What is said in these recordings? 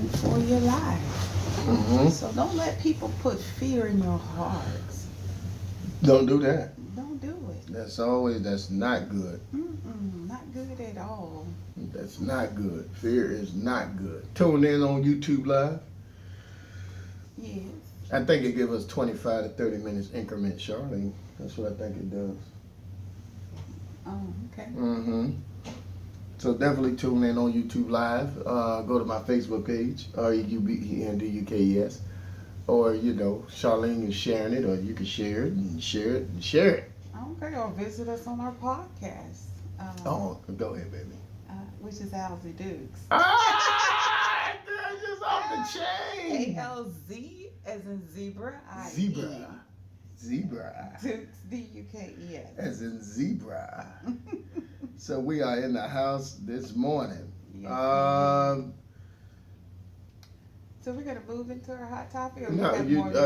for your life. So don't let people put fear in your hearts. Don't do that. Don't do it. That's not good. Not good at all. That's not good. Fear is not good. Tune in on YouTube Live. Yes. I think it gives us 25 to 30 minutes increment, Charlene. That's what I think it does. Oh, okay. So definitely tune in on YouTube Live. Go to my Facebook page, REUBENDUKES. Or, Charlene is sharing it, or you can share it and share it and share it. Okay, or visit us on our podcast. Go ahead, baby. Which is Alzie Dukes. Girl, just off the chain. ALZ as in zebra. Zebra. Dukes, DUKES. As in zebra. So we are in the house this morning. Yes, so we're gonna move into our hot topic. Or no,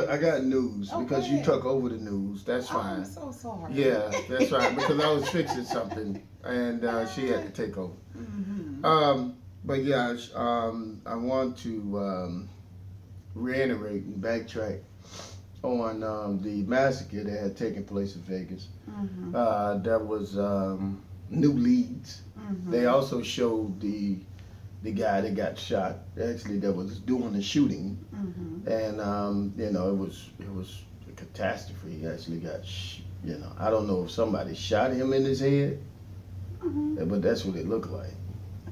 I got news because you took over the news. That's fine. I'm so sorry. Yeah, that's right. Because I was fixing something and she had to take over. But yeah, I want to reiterate and backtrack on the massacre that had taken place in Vegas. There was new leads. They also showed the guy that got shot, actually, that was doing the shooting, and it was a catastrophe. He actually got, I don't know if somebody shot him in his head, but that's what it looked like.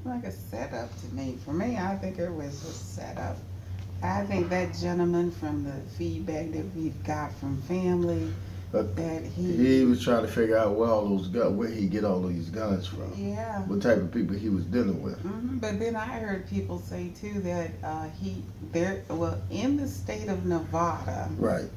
Like a setup to me. For me, I think it was a setup. I think that gentleman, from the feedback that we've got from family, that he was trying to figure out where he get all these guns from. Yeah. What type of people he was dealing with. But then I heard people say too that in the state of Nevada, right,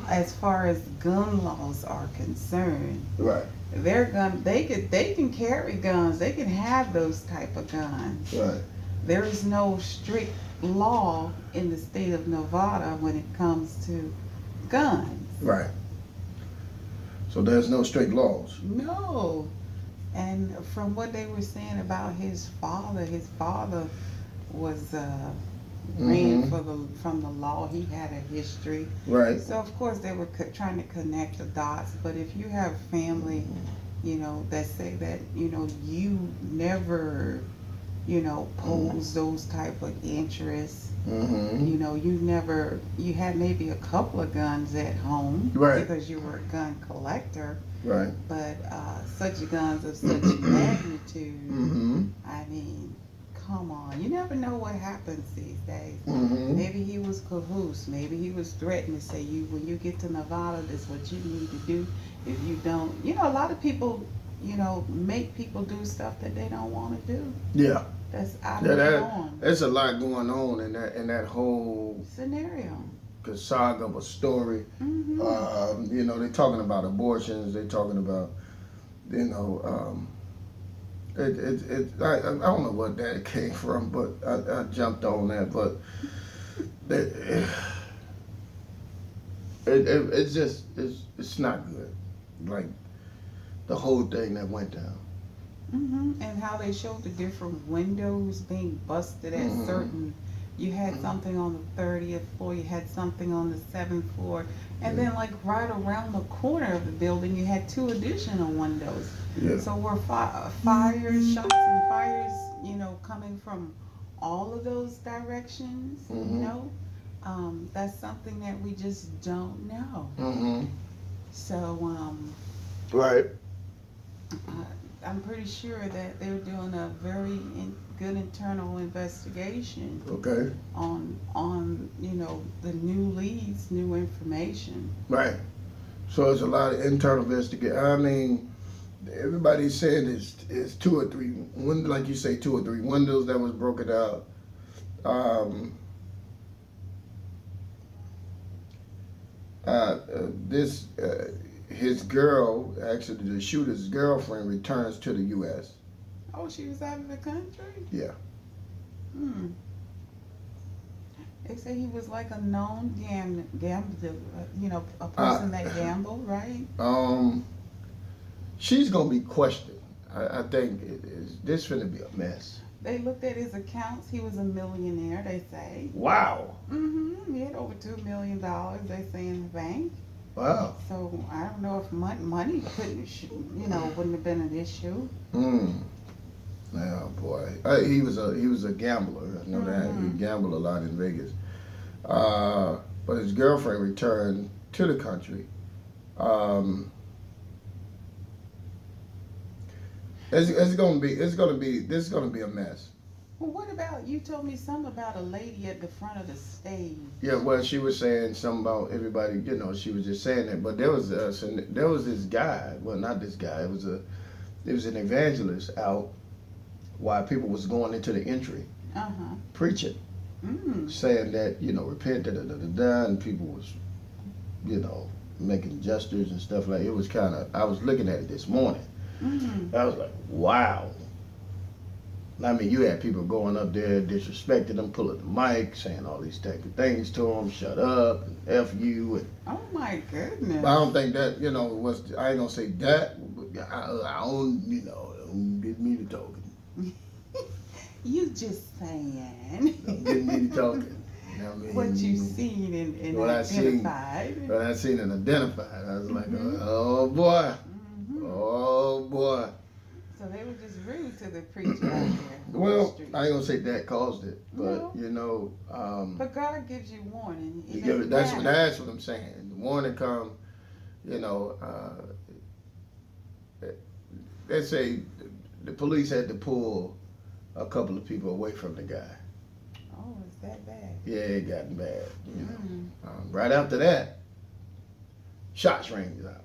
as far as gun laws are concerned, right, they can carry guns, they can have those type of guns. Right. There is no strict law in the state of Nevada when it comes to guns. Right. So there's no strict laws. No. And from what they were saying about his father was ran from the law. He had a history. Right. So of course they were trying to connect the dots. But if you have family, that say that you never, pose those type of interests. You had maybe a couple of guns at home, right, because you were a gun collector, right, but such guns of such magnitude, I mean, come on, you never know what happens these days. Maybe he was cahoots, maybe he was threatening to say, when you get to Nevada, this is what you need to do. If you don't, a lot of people, make people do stuff that they don't want to do. Yeah. That's out of the norm. There's a lot going on in that whole scenario. Saga of a story. They're talking about abortions. They're talking about, I don't know what that came from, but I jumped on that. But it's not good. Like the whole thing that went down. And how they showed the different windows being busted at certain. You had something on the 30th floor, you had something on the 7th floor, and then like right around the corner of the building, you had 2 additional windows. Yeah. So were fires, shots and fires, coming from all of those directions? That's something that we just don't know. So, right. I'm pretty sure that they're doing a very good internal investigation. Okay. On the new leads, new information. Right. So it's a lot of internal investigation. I mean, everybody's saying it's 2 or 3, like you say, 2 or 3 windows that was broken out. His girl, actually the shooter's girlfriend, returns to the U.S. Oh, she was out of the country? Yeah. They say he was like a known gambler, a person that gambled, right? She's gonna be questioned. I think this finna be a mess. They looked at his accounts. He was a millionaire, they say. Wow. He had over $2 million, they say, in the bank. Wow. So I don't know if money couldn't, wouldn't have been an issue. Oh boy, he was a gambler. I know that he gambled a lot in Vegas. But his girlfriend returned to the country. It's gonna be a mess. Well, what about, you told me something about a lady at the front of the stage. Yeah, well, she was saying something about everybody. She was just saying that. But there was this guy. Well, not this guy. It was an evangelist out while people was going into the entry, preaching, saying that repent, and people was making gestures and stuff like. It was kind of. I was looking at it this morning. I was like, wow. I mean, you had people going up there disrespecting them, pulling the mic, saying all these type of things to them, shut up, and F you. And, oh my goodness. I don't think that, was, I ain't gonna say that, but I don't get me to talking. You just saying. Don't get me to talking. I mean, what you've seen and what identified. What I seen and identified. I was like, oh boy. Oh boy. So they were just rude to the preacher out there. Well, I ain't gonna say that caused it, but but God gives you warning. That's what I'm saying. The warning come, they say the police had to pull a couple of people away from the guy. Oh, is that bad? Yeah, it got bad. Right after that, shots rang out.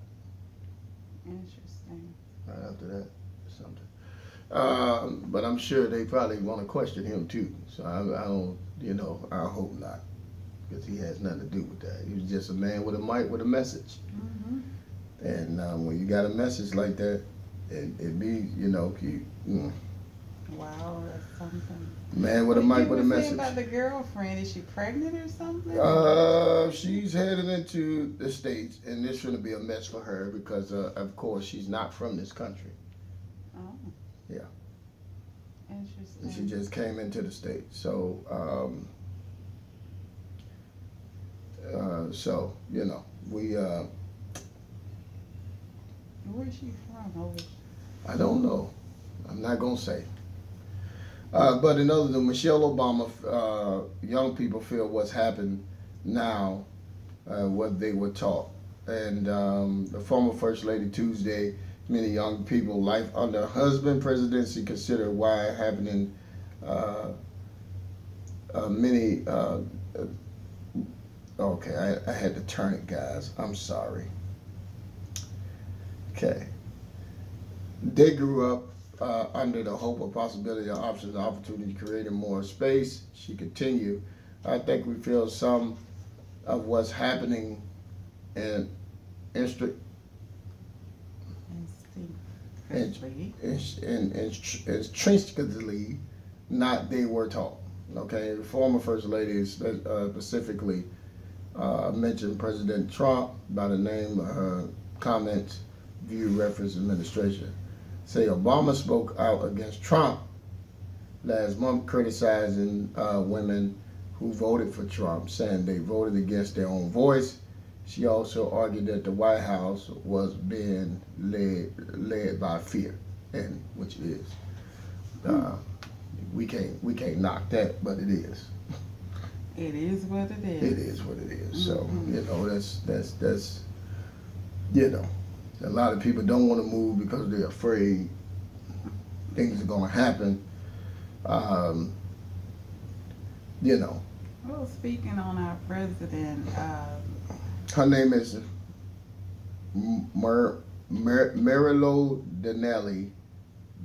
Interesting. Right after that, something. But I'm sure they probably want to question him too. So I don't, I hope not, because he has nothing to do with that. He was just a man with a mic with a message. And when you got a message like that, it be, Wow, that's something. Man with a mic with a message. What about the girlfriend? Is she pregnant or something? She's headed into the States, and this shouldn't be a mess for her because, of course, she's not from this country. Oh. Yeah. Interesting. She just came into the States, so we. Where's she from? I don't know. I'm not gonna say. But in other than Michelle Obama, young people feel what's happened now, what they were taught. And the former First Lady Tuesday, many young people, life under her husband presidency, consider why happening okay, I had to turn it, guys. I'm sorry. Okay. They grew up under the hope of possibility of options and opportunity, creating more space. She continued, I think we feel some of what's happening intrinsically, not they were taught. Okay, the former First Lady specifically mentioned President Trump by the name of her comments, view, reference, administration. Say Obama spoke out against Trump last month, criticizing women who voted for Trump, saying they voted against their own voice. She also argued that the White House was being led by fear, and which is we can't knock that, but it is. It is what it is. It is what it is. So that's a lot of people don't want to move because they're afraid things are going to happen. Well, speaking on our president, her name is Marilo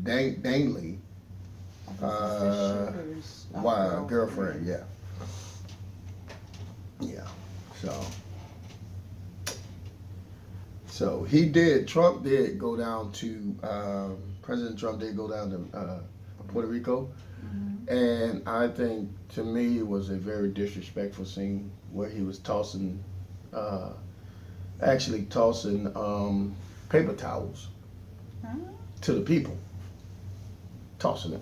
Dangley. Girlfriend, yeah. Yeah. So Trump did go down to, President Trump did go down to Puerto Rico. And I think, to me, it was a very disrespectful scene where he was actually tossing paper towels to the people. Tossing it.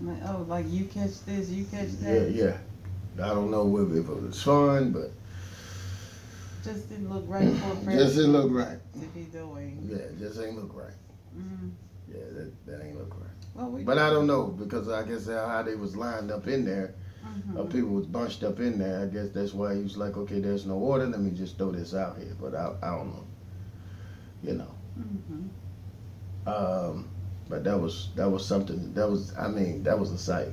Oh, like you catch this, you catch that. Yeah. I don't know if it was fun, but just didn't look right for a person. Just didn't look right to be doing. Yeah, it just ain't look right. Yeah, that ain't look right. Well, but I don't know, because I guess how they was lined up in there, people was bunched up in there. I guess that's why he was like, okay, there's no order. Let me just throw this out here. But I don't know. You know. But that was something. That was a sight.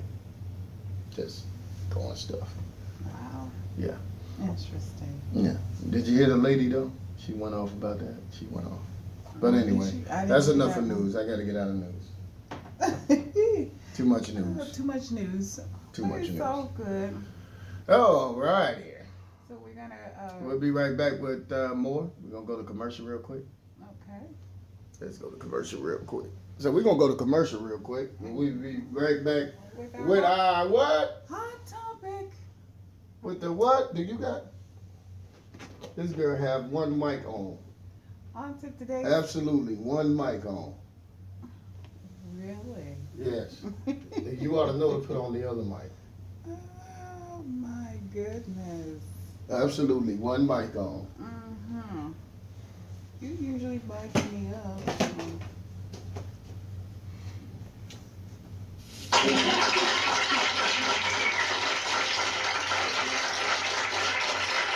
Just throwing stuff. Wow. Yeah. Interesting. Yeah. Did you hear the lady though? She went off about that. She went off. But anyway, that's enough of news. I got to get out of news. Too much news. Too much news. Too much news. It's all good. All righty. So we're gonna. We'll be right back with more. We're gonna go to commercial real quick. Okay. Let's go to commercial real quick. So we're gonna go to commercial real quick, and we'll be right back with our what? Hot topic. With the what? Do you got? This girl have one mic on. On to today. Absolutely, one mic on. Really? Yes. You ought to know to put on the other mic. Oh my goodness. Absolutely, one mic on. You usually mic me up.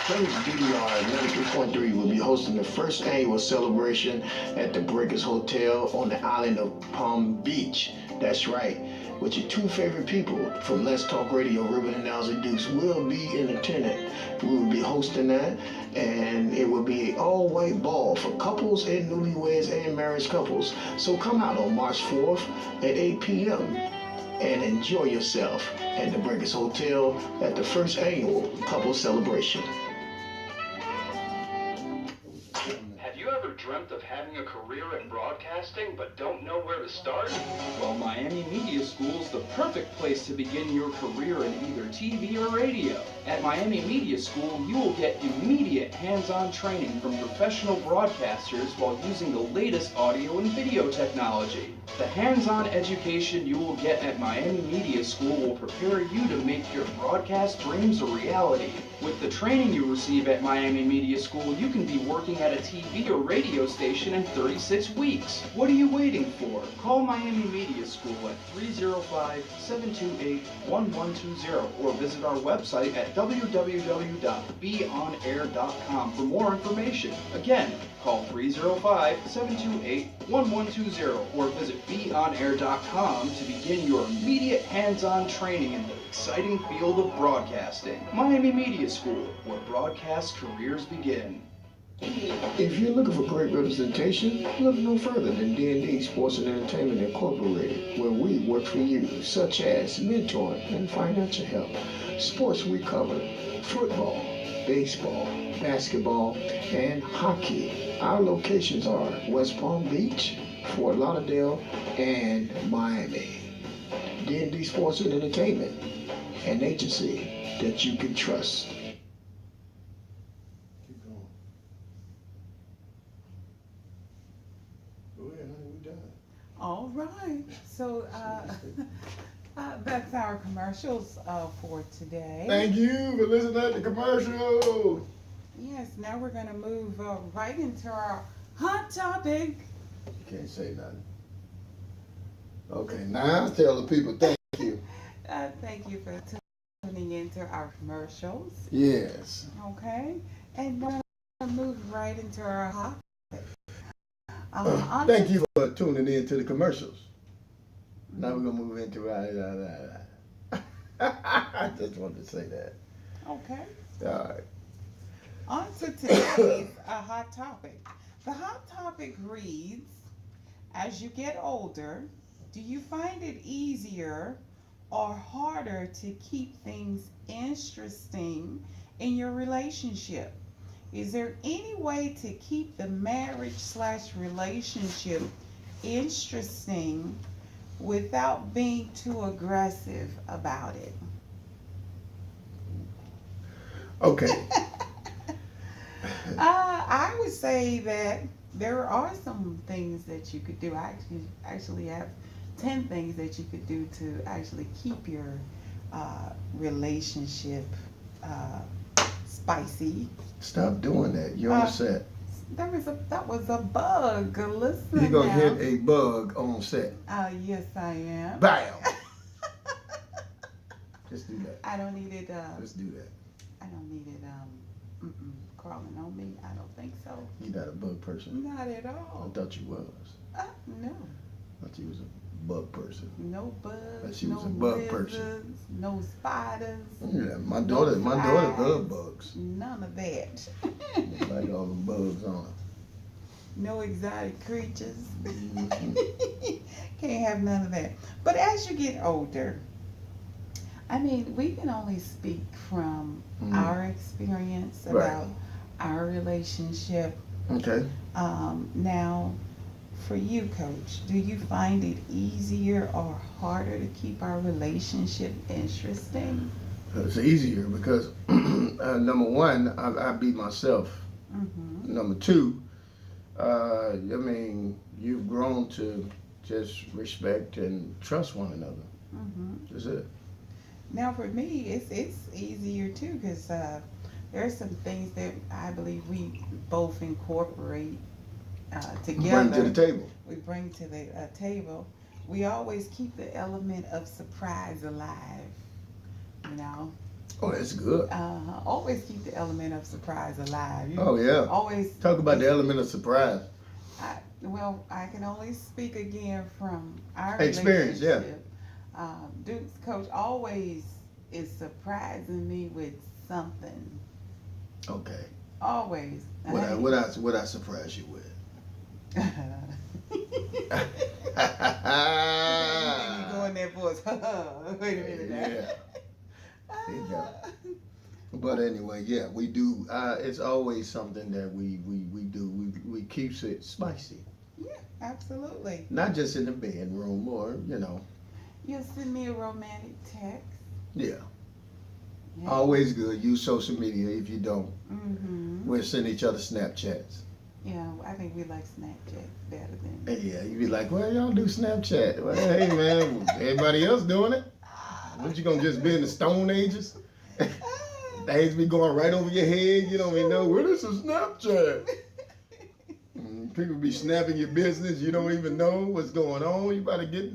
WDR 93.3 will be hosting the first annual celebration at the Breakers Hotel on the island of Palm Beach. That's right. With your two favorite people from Let's Talk Radio, Reuben and Alzie Dukes, will be in attendance. We will be hosting that, and it will be an all-white ball for couples and newlyweds and married couples. So come out on March 4th at 8 p.m. and enjoy yourself at the Breakers Hotel at the first annual couple celebration. Dreamt of having a career in broadcasting but don't know where to start? Well, Miami Media School is the perfect place to begin your career in either TV or radio. At Miami Media School, you will get immediate hands-on training from professional broadcasters while using the latest audio and video technology. The hands-on education you will get at Miami Media School will prepare you to make your broadcast dreams a reality. With the training you receive at Miami Media School, you can be working at a TV or radio station in 36 weeks. What are you waiting for? Call Miami Media School at 305-728-1120 or visit our website at www.beonair.com for more information. Again, call 305-728-1120 or visit beonair.com to begin your immediate hands-on training in the exciting field of broadcasting. Miami Media School, where broadcast careers begin. If you're looking for great representation, look no further than D&D Sports and Entertainment Incorporated, where we work for you, such as mentoring and financial help, sports we cover, football, baseball, basketball, and hockey. Our locations are West Palm Beach, Fort Lauderdale, and Miami. D&D Sports and Entertainment, an agency that you can trust. Keep going. Go ahead, honey, we done. All right. So that's our commercials for today. Thank you for listening to the commercial. Yes, now we're going to move right into our hot topic. You can't say nothing. Okay, now tell the people thank you. Thank you for tuning into our commercials. Yes. Okay, and we're going to move right into our hot topic. Thank you for tuning in to the commercials. Now we're going to move into I just wanted to say that. Okay. All right. On to today's hot topic. The hot topic reads, as you get older, do you find it easier or harder to keep things interesting in your relationship? Is there any way to keep the marriage/relationship interesting without being too aggressive about it? Okay. I would say that there are some things that you could do. I actually have 10 things that you could do to actually keep your relationship spicy. Stop doing that. You're on set. That was a bug. Listen. You're gonna now. hit a bug on set. Yes, I am. Bam. Just do that. I don't need it. Just do that. I don't need it. Crawling on me. I don't think so. You're not a bug person. Not at I all. thought you was. No. I thought you was a bug person. No bugs. But she no was a bug lizards, person. No spiders. Yeah, my daughter love bugs. None of that. Like all the bugs on her. No exotic creatures. Mm-hmm. Can't have none of that. But as you get older, I mean, we can only speak from our experience about our relationship. Okay. Now, for you, Coach, do you find it easier or harder to keep our relationship interesting? It's easier because number one, I be myself. Mm-hmm. Number two, I mean, you've grown to just respect and trust one another. Mm-hmm. That's it. Now, for me, it's easier too because there are some things that I believe we both incorporate together. Bring to the table. We bring to the table. We always keep the element of surprise alive. You know. Oh, that's good. Always keep the element of surprise alive. Oh yeah. Always talk about the element of surprise. I can only speak again from our experience. Yeah. Duke's coach always is surprising me with something. Okay. Always. What I surprise you with? You go in that voice. Wait a minute. Yeah. There you go. But anyway, yeah, we do. It's always something that we do. We keeps it spicy. Yeah, absolutely. Not just in the bedroom or You'll send me a romantic text. Yeah. Always good. Use social media. If you don't, we'll send each other Snapchats. Yeah, I think we like Snapchat better than. Yeah, you be like, well, y'all do Snapchat. Well, hey man, everybody else doing it. What you gonna just be in the Stone Ages? Things be going right over your head. You don't even know what is a Snapchat. People be snapping your business. You don't even know what's going on. You better get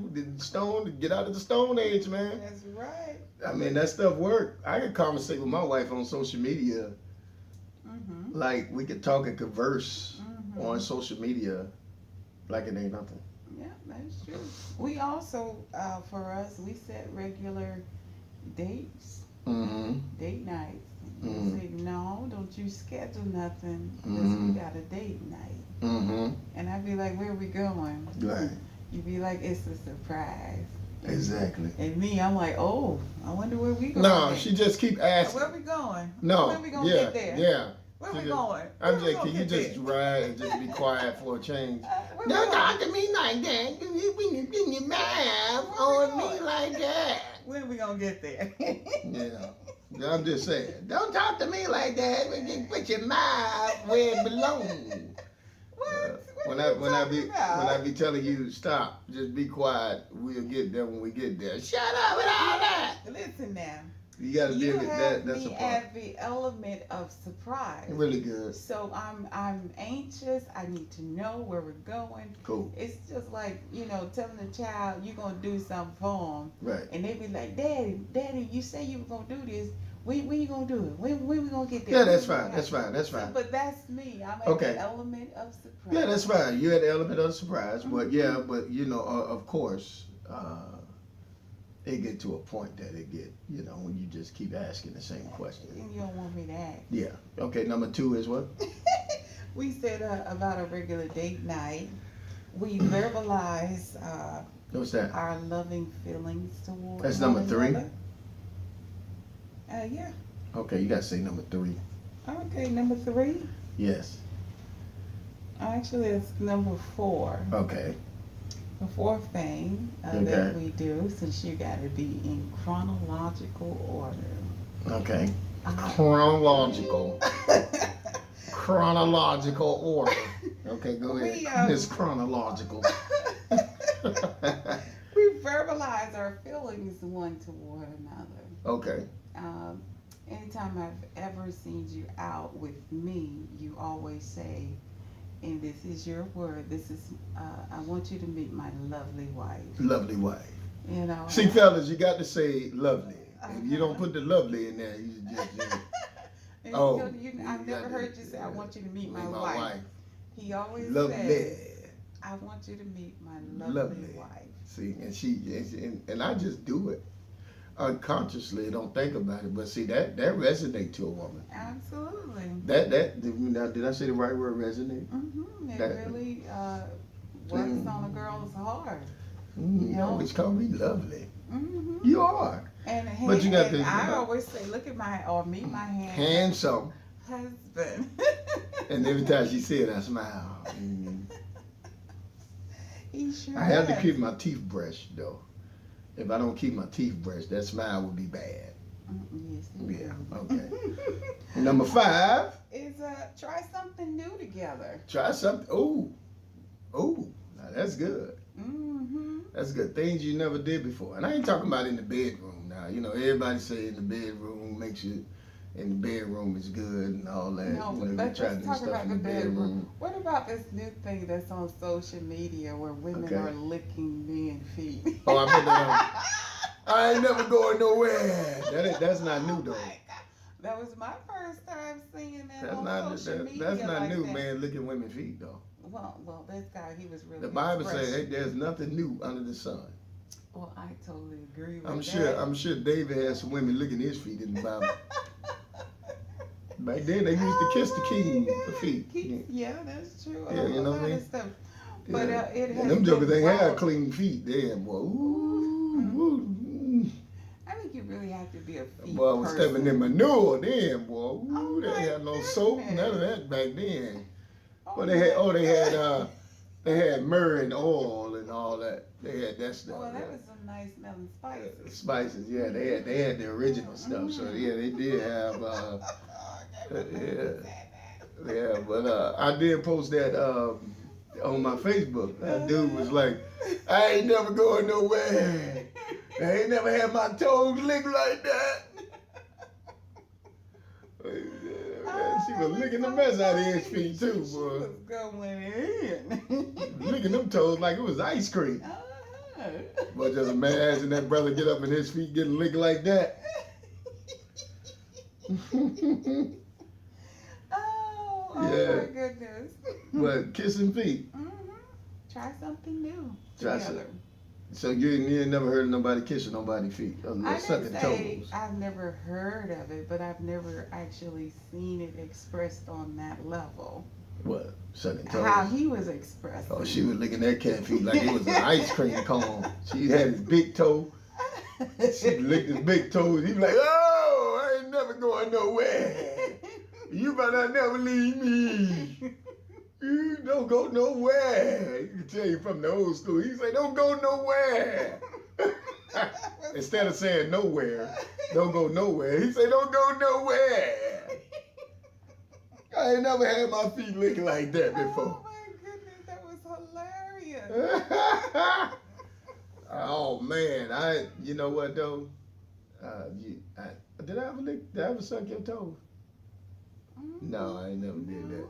out of the Stone Age, man. That's right. I mean, that stuff work. I can conversate with my wife on social media. Like we could talk and converse on social media like it ain't nothing. Yeah, that's true. We also, for us, we set regular dates, date nights. You say, no, don't you schedule nothing because we got a date night. And I'd be like, where are we going? Right. You'd be like, it's a surprise. Exactly. And me, I'm like, oh, I wonder where we going. No, she just keep asking. Where we going? No. When we gonna get there? Yeah. Where we going? I'm just, can you just ride and just be quiet for a change? Don't talk to me like that. You mad on me like that. When we gonna get there? Yeah. I'm just saying. Don't talk to me like that. Put your mouth where it belongs. When I be telling you stop, just be quiet. We'll get there when we get there. Shut up with all that. Listen now. You gotta deal with that. That's a me part. at the element of surprise. Really good. So I'm anxious. I need to know where we're going. Cool. It's just like, telling a child you're gonna do something for them. Right. And they be like, Daddy, you say you were gonna do this. When you gonna do it? When we gonna get there? Yeah, that's fine. That's fine. But that's me. I'm at the element of surprise. Yeah, that's fine. You're at the element of surprise. But of course, it get to a point that it get, when you just keep asking the same question. And you don't want me to ask. Yeah. Okay, number 2 is what? We said about a regular date night. We verbalize What's that? our loving feelings towards That's number 3? Yeah. Okay, you gotta say number 3. Okay, number 3? Yes. Actually, it's number 4. Okay. The 4th thing that we do, since you got to be in chronological order. Okay. Chronological order. Okay, go ahead. It's chronological. verbalize our feelings one toward another. Okay. Anytime I've ever seen you out with me, you always say, and this is your word, this is, I want you to meet my lovely wife. Lovely wife. You know. See, fellas, you got to say lovely. If you don't put the lovely in there, you just I've never heard you say, I want you to meet my wife. He always lovely. says, I want you to meet my lovely wife. See, and I just do it unconsciously. Don't think about it, but see that resonates to a woman. Absolutely. That did I say the right word? Resonate. Mm-hmm. It really works on a girl's heart. You always call me lovely. Mm-hmm. You are. But you got to. I always say, look at meet my handsome husband. And every time she said, I smile. He sure I have to keep my teeth brushed though. If I don't keep my teeth brushed, that smile would be bad. Yes. Yeah. Okay. Number 5 is try something new together. Try something. Oh, now that's good. Mm-hmm. That's good. Things you never did before. And I ain't talking about in the bedroom now. You know, everybody say in the bedroom makes you, in the bedroom is good and all that. No, but let's talk about the bedroom. What about this new thing that's on social media where women are licking men's feet? Oh, I put that on. I ain't never going nowhere. That's not new though. That was my first time seeing that That's on not social media. That's not like new, that. man. Licking women's feet though. Well, this guy, he was really. The Bible says, "Hey, there's nothing new under the sun." Well, I totally agree with I'm that. sure David had some women licking his feet in the Bible. Back then, they used to kiss the king the feet. Yeah, that's true. Yeah, you know what I mean. Stuff. But it has. And them jokers ain't had brought- clean feet. Damn, boy. Ooh. I think you really have to be a feet Boy, I was person. stepping in manure then, boy. Ooh, Oh, they my had no soap, goodness. none of that back then. Oh, Well, they had myrrh and oil and all that. They had that stuff. Well, that was some nice smelling spices. Spices, yeah. They had the original stuff. So yeah, they did have. Yeah. But I did post that on my Facebook. That dude was like, I ain't never going nowhere. I ain't never had my toes licked like that. She was licking the mess out of his feet too, boy. She was going in. Licking them toes like it was ice cream. But just imagine that brother get up and his feet getting licked like that. Oh Yeah. my goodness. But kissing feet. Try something new Try together. So you ain't never heard of nobody kissing nobody's feet, I sucking didn't say toes. I've never heard of it, but I've never actually seen it expressed on that level. What? Sucking toes? How he was expressing. Oh, she was licking that cat feet like it was an ice cream cone. She had his big toe. She licked his big toes. He was like, oh, I ain't never going nowhere. You better not never leave me. You don't go nowhere. You can tell you from the old school. He say, don't go nowhere. Instead of saying nowhere, don't go nowhere. He say, don't go nowhere. I ain't never had my feet licked like that before. Oh my goodness, that was hilarious. Oh man, you know what though? Did I ever suck your toes? No, I ain't never did that.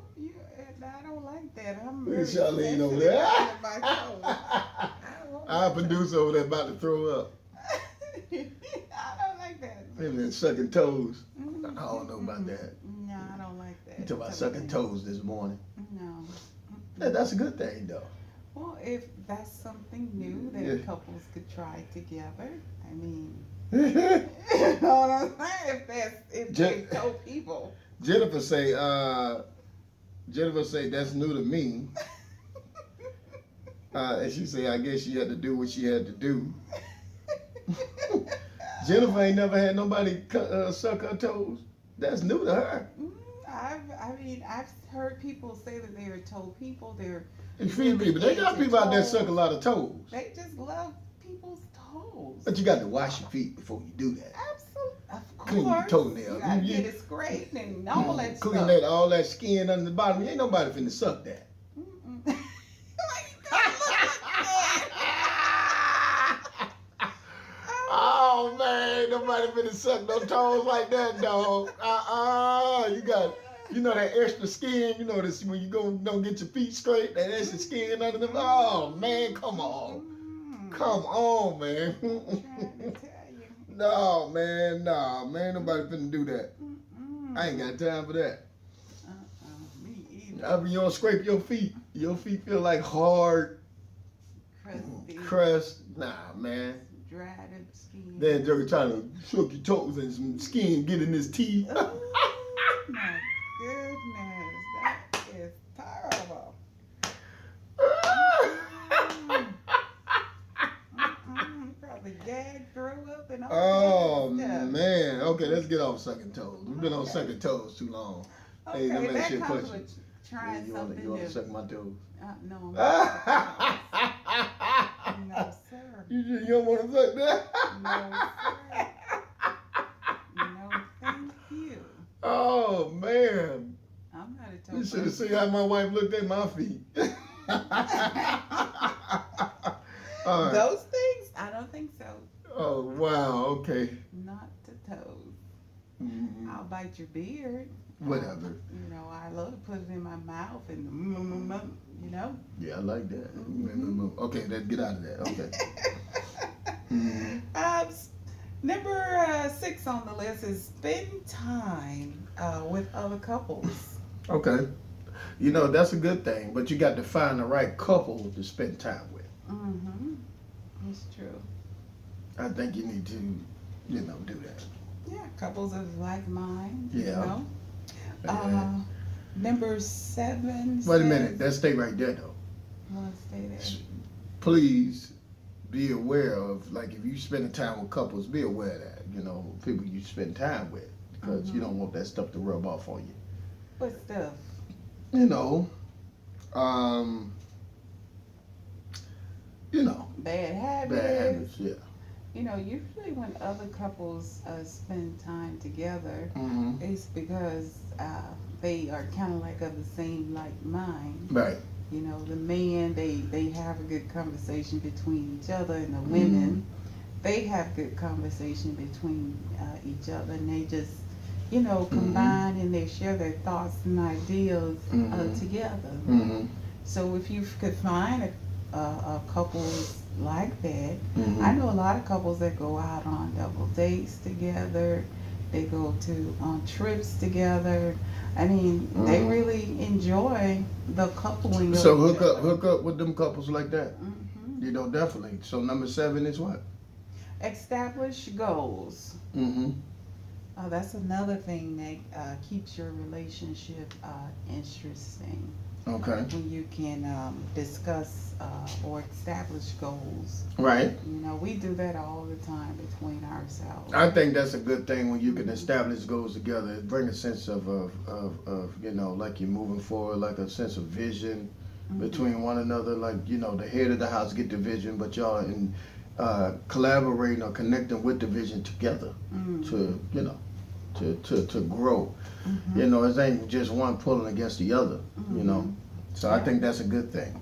I don't like that. I'm Look very at Charlene sensitive over there. about my toes. Our producer over there about to throw up. I don't like that. Him and sucking toes. I don't know about that. No, I don't like that. You talking about sucking toes this morning. No. That's a good thing though. Well, if that's something new that couples could try together, I mean, you know what I'm saying? If they told people. Jennifer say that's new to me. And she say, I guess she had to do what she had to do. Jennifer ain't never had nobody suck her toes. That's new to her. I've heard people say that they are toe people. They're feed people. They got people out there suck a lot of toes. They just love people's toes. But you got to wash your feet before you do that. Absolutely, of course. Clean your toenails. You gotta get it scraped and all that stuff. Clean all that skin under the bottom. Ain't nobody finna suck that. nobody finna suck no toes like that, dog. You got, that extra skin. You know this when you don't get your feet straight. That extra skin under them. Oh man, come on, man. I'm trying to tell you. No, man, nobody finna do that. I ain't got time for that. Me either. After you don't scrape your feet feel like hard crust. Nah, man. Dried up skin. Then Joker trying to shook your toes and some skin get in his teeth. Oh my goodness, that is terrible. Probably gagged, threw up, and all Oh that stuff. man. Okay, let's get off sucking toes. We've been on sucking toes too long. Okay, Hey, let me ask that you a comes question. with trying You something want to new. suck my toes? No, I'm not. No, sir. You don't want to suck that? No, sir. No, thank you. Oh man. I'm not a toe You should have person. seen how my wife looked at my feet. All right. Those things? I don't think so. Oh wow. Okay. Not the toes. Mhm. I'll bite your beard. Whatever. I love to put it in my mouth and Yeah, I like that. Okay, let's get out of that. Okay. Mhm. Number 6 on the list is spend time with other couples. Okay. That's a good thing, but you got to find the right couple to spend time with. Mm-hmm. It's true. I think you need to, do that. Yeah, couples of like mind. Yeah. Number 7. Wait a minute. Let's stay right there, though. Want to stay there? Please be aware of, like, if you spend time with couples, be aware of that. People you spend time with, because you don't want that stuff to rub off on you. What stuff? Bad habits. Bad habits, yeah. Usually when other couples spend time together, Mm-hmm. it's because they are kind of like of the same like mind. Right. The men, they have a good conversation between each other, and the women, they have good conversation between each other, and they just, combine and they share their thoughts and ideas together. Mm-hmm. So if you could find a couples like that, Mm-hmm. I know a lot of couples that go out on double dates together. They go on trips together. I mean, they really enjoy the coupling. So of each other. hook up with them couples like that. Mhm. Definitely. So number 7 is what? Establish goals. Mm-hmm. That's another thing that keeps your relationship interesting. Okay. When you can discuss or establish goals. Right. We do that all the time between ourselves. I think that's a good thing when you can establish goals together. It brings a sense of like you're moving forward, like a sense of vision between one another. Like, the head of the house get the vision, but y'all in collaborating or connecting with the vision together to grow. It ain't just one pulling against the other, So I think that's a good thing.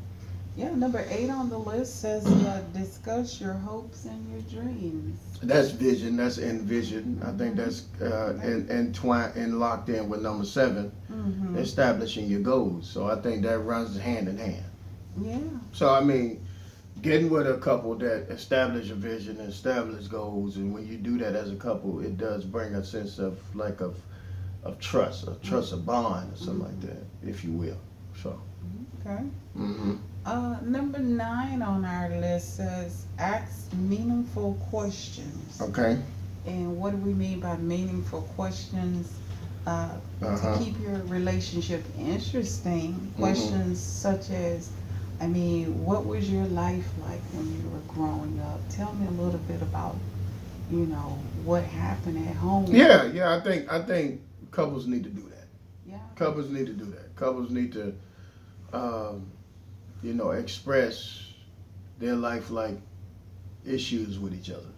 Yeah, number 8 on the list says discuss your hopes and your dreams. That's vision. That's envision. I think that's entwined and locked in with number 7, establishing your goals. So I think that runs hand in hand. Yeah. So I mean, getting with a couple that establish a vision and establish goals, and when you do that as a couple, it does bring a sense of trust, a bond, or something like that, if you will. So. Okay. Mm-hmm. Number 9 on our list says ask meaningful questions. Okay. And what do we mean by meaningful questions? To keep your relationship interesting, questions such as, what was your life like when you were growing up? Tell me a little bit about, what happened at home. Yeah. I think couples need to do that. Yeah. Couples need to do that. Couples need to, express their life like issues with each other.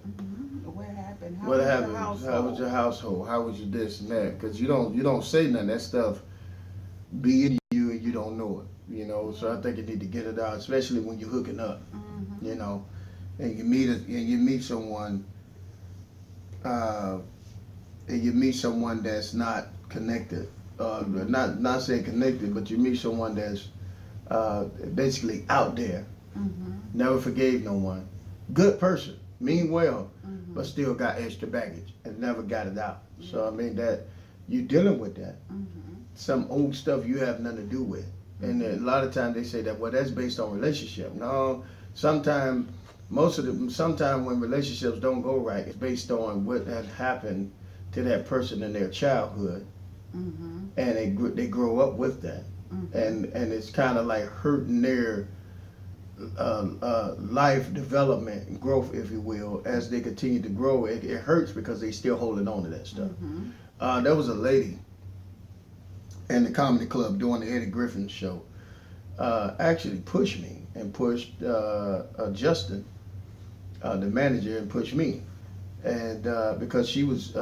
What happened? What happened? How was your household? How was your this and that? Because you don't say none of that stuff. Be in you and you don't know it. So I think you need to get it out, especially when you're hooking up. And you meet someone and you meet someone that's not connected, not saying connected, but you meet someone that's basically out there, never forgave no one, good person, mean well, but still got extra baggage and never got it out. So I mean that you're dealing with that. Some old stuff you have nothing to do with. And a lot of times they say that, well, that's based on relationship. No, sometimes when relationships don't go right, it's based on what had happened to that person in their childhood, and they grow up with that, and it's kind of like hurting their life development and growth, if you will, as they continue to grow. It hurts because they still holding on to that stuff. There was a lady in the comedy club doing the Eddie Griffin show, actually pushed me and pushed Justin, the manager, and pushed me. And because she was,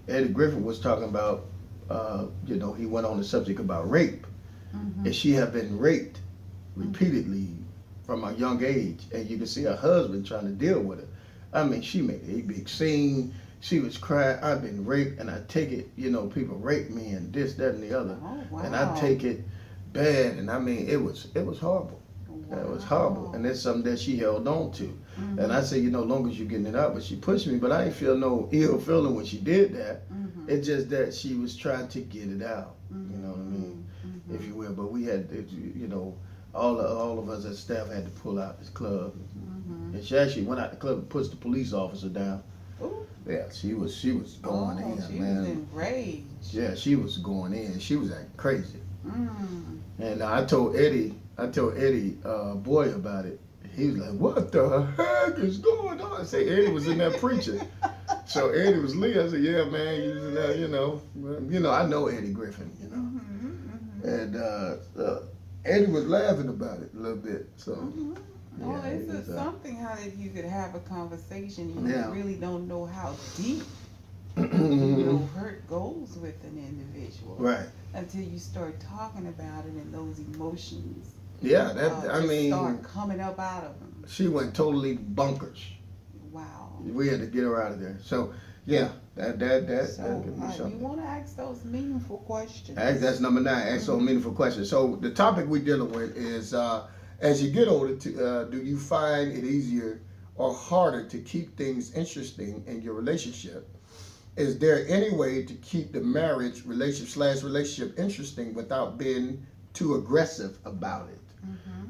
Eddie Griffin was talking about, he went on the subject about rape. And she had been raped repeatedly from a young age. And you can see her husband trying to deal with it. I mean, she made a big scene. She was crying, I've been raped, and I take it, people rape me and this, that, and the other. Oh, wow. And I take it bad, and I mean, it was horrible. Wow. It was horrible, and it's something that she held on to. And I say, long as you're getting it out, but she pushed me, but I didn't feel no ill feeling when she did that. It's just that she was trying to get it out, you know what I mean, if you will. But we had, all of us as staff had to pull out this club. And she actually went out the club and pushed the police officer down. Ooh. Yeah, she was going in, she man. was enraged. Yeah, she was going in. She was acting crazy. And I told Eddie, boy, about it. He was like, "What the heck is going on?" I said, Eddie was in there preaching. So Eddie was leading. I said, "Yeah, man, you was in there, I know Eddie Griffin, And Eddie was laughing about it a little bit. So. Well, it's something how that you could have a conversation. You really don't know how deep hurt goes with an individual, right? Until you start talking about it, and those emotions, start coming up out of them. She went totally bonkers. Wow. We had to get her out of there. So that could be something. You want to ask those meaningful questions. That's number 9. Ask those meaningful questions. So the topic we're dealing with is. As you get older, do you find it easier or harder to keep things interesting in your relationship? Is there any way to keep the marriage relationship interesting without being too aggressive about it?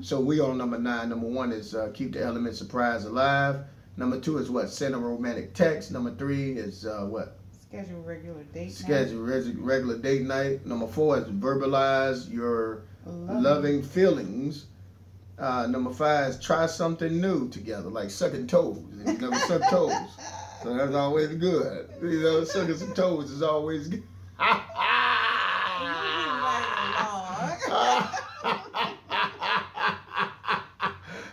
So we on number 9. Number 1 is keep the element surprise alive. Number 2 is what? Send a romantic text. Number 3 is what? Schedule regular date regular date night. Number 4 is verbalize your loving feelings. Number 5 is try something new together, like sucking toes. And you never suck toes. So that's always good. Sucking some toes is always good.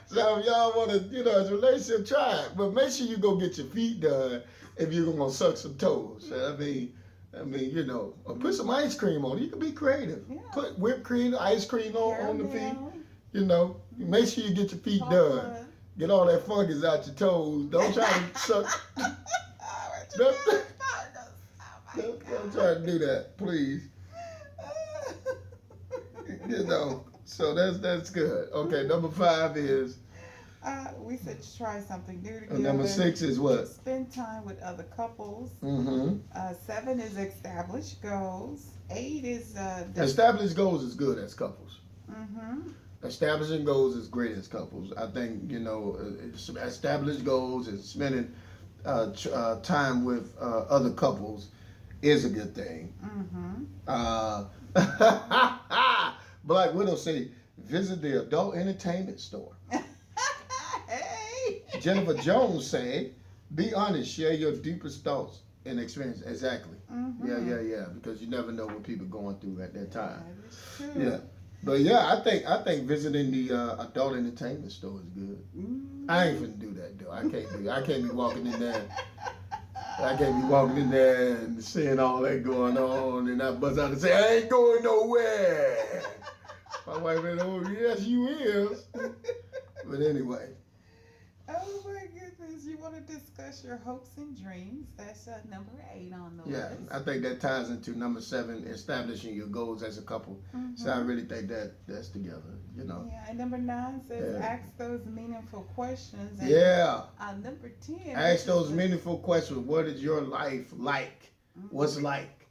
So if y'all want to, as a relationship, try it. But make sure you go get your feet done if you're going to suck some toes. I mean, or put some ice cream on it. You can be creative. Yeah. Put whipped cream, ice cream on the feet. Make sure you get your feet done. Get all that fungus out your toes. Don't try to suck. Don't try to do that, please. So that's good. Okay, number 5 is. We said try something new together. And number 6 is what? Spend time with other couples. 7 is establish goals. 8 is establish goals is good as couples. Establishing goals is great as couples. I think, establish goals and spending time with other couples is a good thing. Black Widow say, visit the adult entertainment store. Hey. Jennifer Jones said, be honest, share your deepest thoughts and experience. Exactly. Yeah. Because you never know what people are going through at that time. That is true. Yeah. But yeah, I think visiting the adult entertainment store is good. I ain't finna do that though. I can't be walking in there. I can't be walking in there and seeing all that going on, and I bust out and say, I ain't going nowhere. My wife said, oh yes you is. But anyway. Oh my goodness, you want to discuss your hopes and dreams? That's number 8 on the Yeah, list. I think that ties into number 7, establishing your goals as a couple. So I really think that's together, you know. Yeah, and number 9 says ask those meaningful questions. And, number 10. Ask those meaningful questions. What is your life like? What's like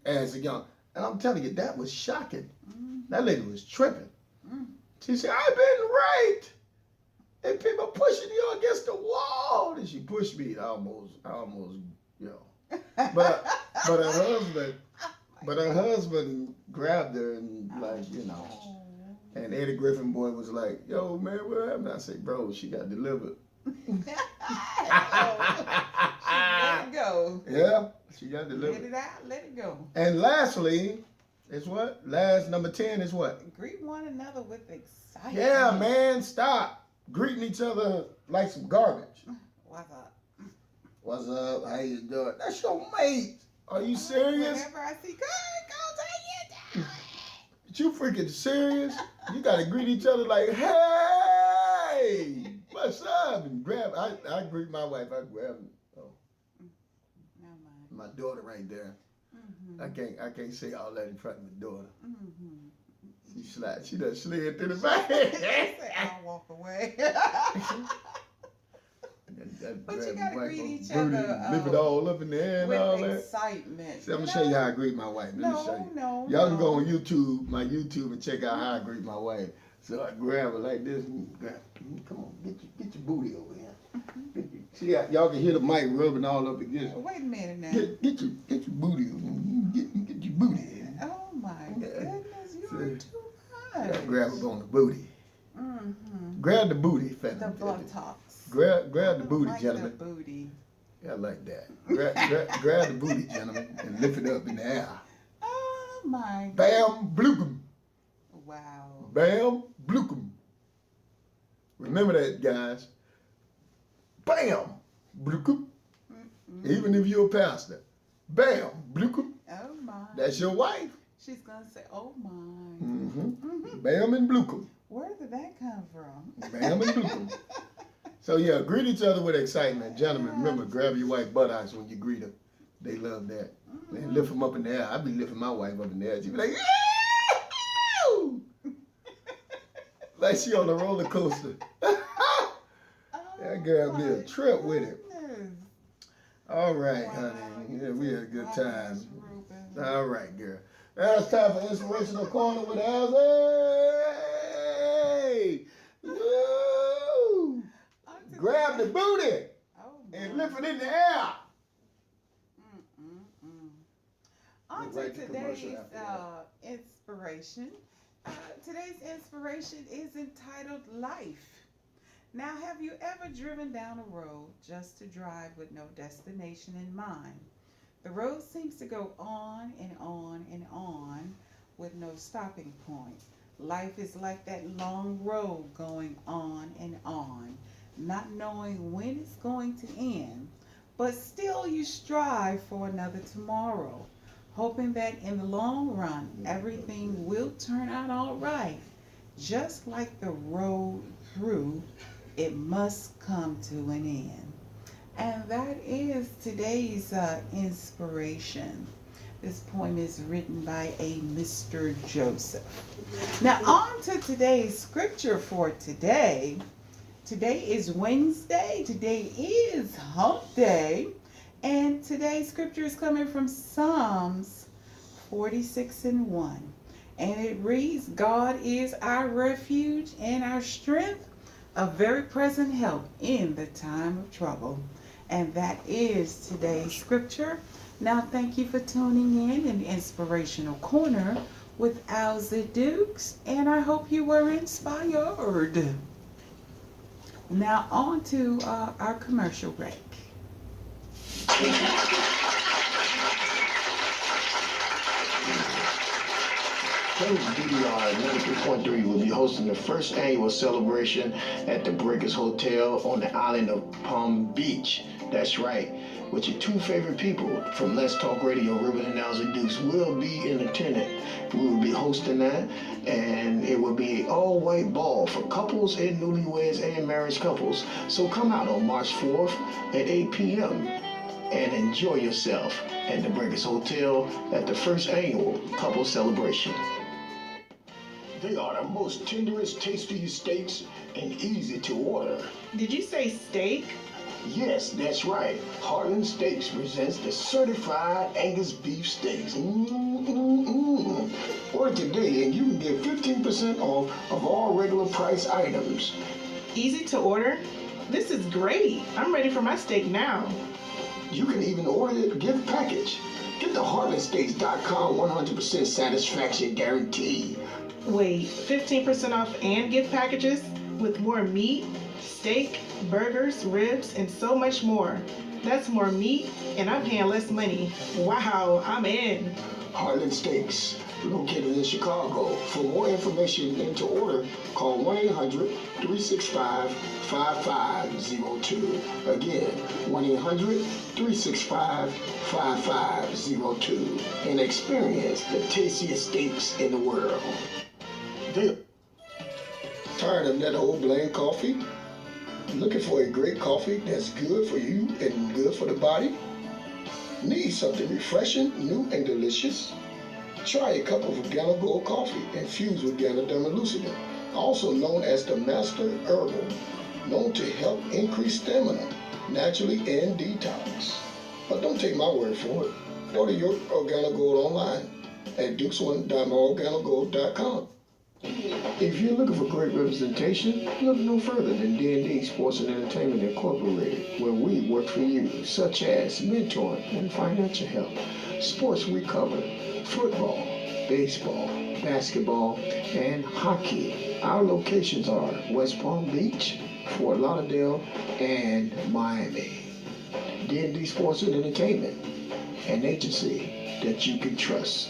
as a young? And I'm telling you, that was shocking. That lady was tripping. She said, I've been raped. And people pushing you against the wall. And she pushed me. I almost, you know. But her husband grabbed her and like, you know. And Eddie Griffin boy was like, yo, man, what happened? I said, bro, she got delivered. She let it go. Yeah, she got delivered. Let it out, let it go. And lastly, is what? Number 10 is what? Greet one another with excitement. Yeah, man, stop greeting each other like some garbage. What's up? What's up? How you doing? That's your mate. Are you serious? Whenever I see, go take it down. But you freaking serious? You gotta greet each other like, hey, what's up? And grab. I greet my wife. I grab. My daughter right there. I can't say all that in front of my daughter. She done slid through the back. I'll walk away. But you gotta greet each other. Lift it all up in the air and all that. Excitement. See, I'm gonna show you how I greet my wife. Let me show you. Y'all can go on my YouTube, and check out how I greet my wife. So I grab her like this and grab. Come on, get your booty over here. See, y'all can hear the mic rubbing all up against. Wait a minute now. Get your booty. Get your booty. Oh my goodness, you are too much. Grab her on the booty. Grab the booty, family. The buttocks. Grab the booty, like gentlemen. The booty. I like that. Grab the booty, gentlemen, and lift it up in the air. Oh my. Bam, blookum. Wow. Bam, blookum. Remember that, guys. Bam, blookum. Even if you're a pastor. Bam, blookum. Oh my. That's your wife. She's gonna say, oh my. Bam and blookum. Where did that come from? Bam and blookum. So yeah, greet each other with excitement. Gentlemen, remember, grab your wife buttocks when you greet her. They love that. And lift them up in the air. I be lifting my wife up in the air. She be like, "Ew!" Like she on a roller coaster. That girl be a trip with it. All right, honey. Yeah, we had a good time. All right, girl. Now it's time for Inspirational Corner with Alzie. Woo! Grab the booty and lift it in the air. On to today's inspiration. Today's inspiration is entitled Life. Now, have you ever driven down a road just to drive with no destination in mind? The road seems to go on and on and on with no stopping point. Life is like that long road going on and on, not knowing when it's going to end, but still you strive for another tomorrow, hoping that in the long run everything will turn out all right. Just like the road through, it must come to an end. And that is today's inspiration. This poem is written by a Mr. Joseph. Now on to today's scripture for today. Today is Wednesday. Today is Hump Day. And today's scripture is coming from Psalms 46:1. And it reads, God is our refuge and our strength, a very present help in the time of trouble. And that is today's scripture. Now thank you for tuning in Inspirational Corner with Alzie Dukes. And I hope you were inspired. Now on to our commercial break. KBR 93.3 will be hosting the first annual celebration at the Breakers Hotel on the island of Palm Beach. That's right. with your two favorite people from Let's Talk Radio, Reuben and Alzie Dukes, will be in attendance. We will be hosting that, and it will be an all-white ball for couples and newlyweds and marriage couples. So come out on March 4th at 8 p.m. and enjoy yourself at the Breakers Hotel at the first annual couple celebration. They are the most tenderest, tastiest steaks and easy to order. Did you say steak? Yes, that's right. Heartland Steaks presents the certified Angus beef steaks. Order today and you can get 15% off of all regular price items. Easy to order? This is great. I'm ready for my steak now. You can even order the gift package. Get the HeartlandSteaks.com 100% satisfaction guarantee. Wait, 15% off and gift packages with more meat, steak, burgers, ribs, and so much more. That's more meat, and I'm paying less money. Wow, I'm in. Heartland Steaks, located in Chicago. For more information and to order, call 1-800-365-5502. Again, 1-800-365-5502. And experience the tastiest steaks in the world. Tired of that old bland coffee? Looking for a great coffee that's good for you and good for the body? Need something refreshing, new, and delicious? Try a cup of Organic Gold coffee infused with Ganoderma lucidum, also known as the Master Herbal, known to help increase stamina naturally and detox. But don't take my word for it. Order your Organic Gold online at dukes1.organic.com. If you're looking for great representation, look no further than D&D Sports and Entertainment Incorporated, where we work for you, such as mentoring and financial help, sports we cover, football, baseball, basketball, and hockey. Our locations are West Palm Beach, Fort Lauderdale, and Miami. D&D Sports and Entertainment, an agency that you can trust.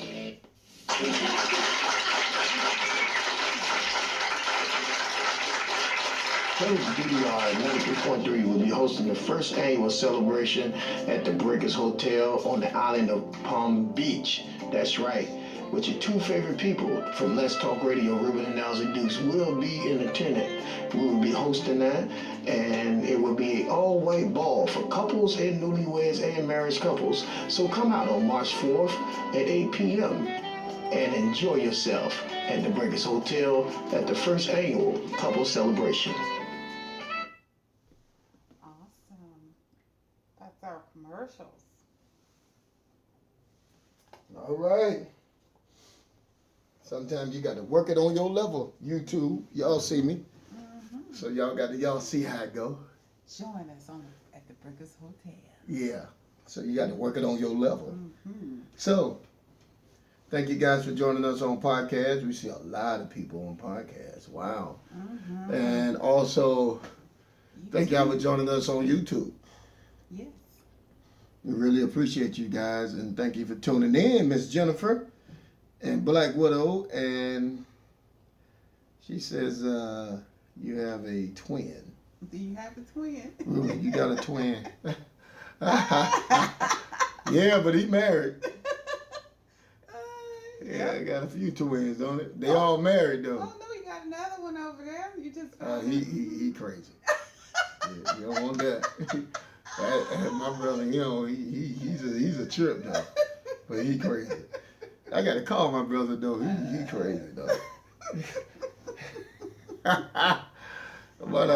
WDR 93.3 will be hosting the first annual celebration at the Breakers Hotel on the island of Palm Beach. That's right. With your two favorite people from Let's Talk Radio, Reuben and Alzie Dukes, will be in attendance. We will be hosting that, and it will be an all-white ball for couples and newlyweds and marriage couples. So come out on March 4th at 8 p.m. and enjoy yourself at the Breakers Hotel at the first annual couple celebration. Awesome. That's our commercials. All right. Sometimes you got to work it on your level. YouTube, y'all see me. Mm-hmm. So y'all see how it go. Join us at the Breakers Hotel. Yeah. So you got to work it on your level. Mm-hmm. So, thank you guys for joining us on podcast. We see a lot of people on podcasts. Wow. Mm-hmm. And also, thank y'all for joining us on YouTube. Yes. We really appreciate you guys, and thank you for tuning in, Miss Jennifer and Black Widow. And she says you have a twin. Do you have a twin? Really, you got a twin. Yeah, but he married. Yeah, I got a few twins, don't it? They all married though. Oh no, you got another one over there. You just he crazy. Yeah, you don't want that. My brother, he's a trip though, but he crazy. I gotta call my brother though. He crazy though. But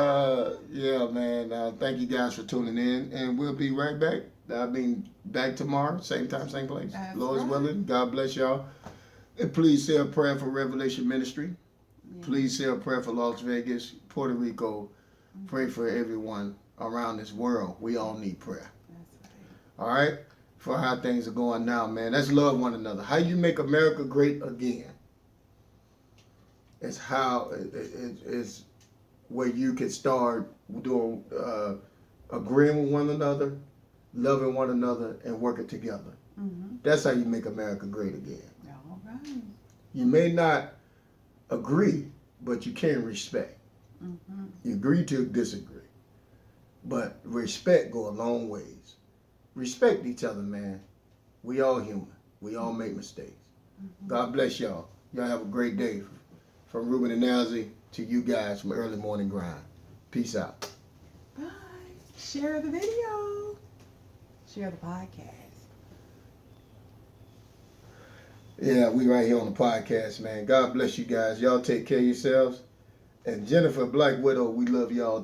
yeah, man. Thank you guys for tuning in, and we'll be right back. I'll be back tomorrow, same time, same place. That's Lord's right. willing. God bless y'all. And please say a prayer for Revelation Ministry. Yeah. Please say a prayer for Las Vegas, Puerto Rico. Pray for everyone around this world. We all need prayer. That's right. All right? For how things are going now, man. Let's love one another. How you make America great again? It's how it's where you can start doing agreeing with one another, loving one another, and working together. Mm-hmm. That's how you make America great again. All right. You may not agree, but you can respect. Mm-hmm. You agree to disagree, but respect go a long ways. respect each other, man. We all human. We all make mistakes. God bless y'all. Y'all have a great day. From Reuben and Alzie to you guys from Early Morning Grind. Peace out. Bye. Share the video. Share the podcast. Yeah, we right here on the podcast, man. God bless you guys. Y'all take care of yourselves. And Jennifer Black Widow, we love y'all.